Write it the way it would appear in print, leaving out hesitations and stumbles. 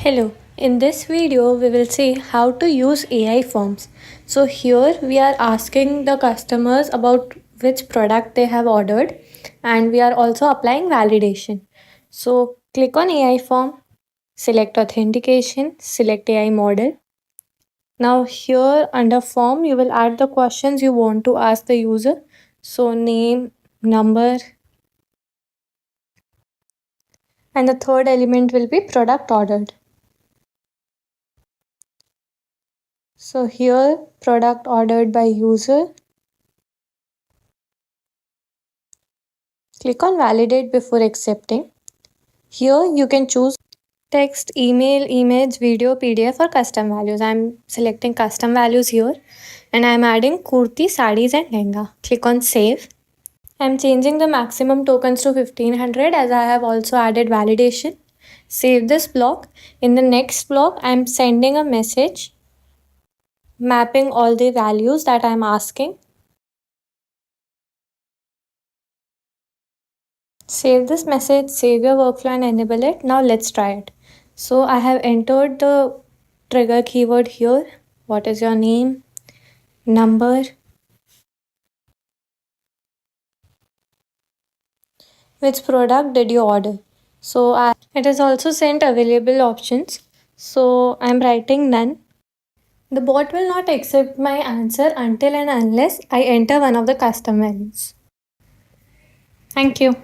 Hello, in this video we will see how to use AI forms. So here we are asking the customers about which product they have ordered and we are also applying validation. So click on AI form, select authentication, select AI model. Now here under form you will add the questions you want to ask the user. So name, number, and the third element will be product ordered. So here product ordered by user. Click on validate before accepting. Here you can choose text, email, image, video, PDF or custom values. I'm selecting custom values here and I'm adding kurti, sarees and lehenga. Click on save. I'm changing the maximum tokens to 1500 as I have also added validation. Save this block. In the next block, I'm sending a message mapping all the values that I'm asking. Save this message, save your workflow and enable it. Now let's try it. So I have entered the trigger keyword here. What is your name, number, which product did you order? So it has also sent available options. So I'm writing none. The bot will not accept my answer until and unless I enter one of the custom values. Thank you.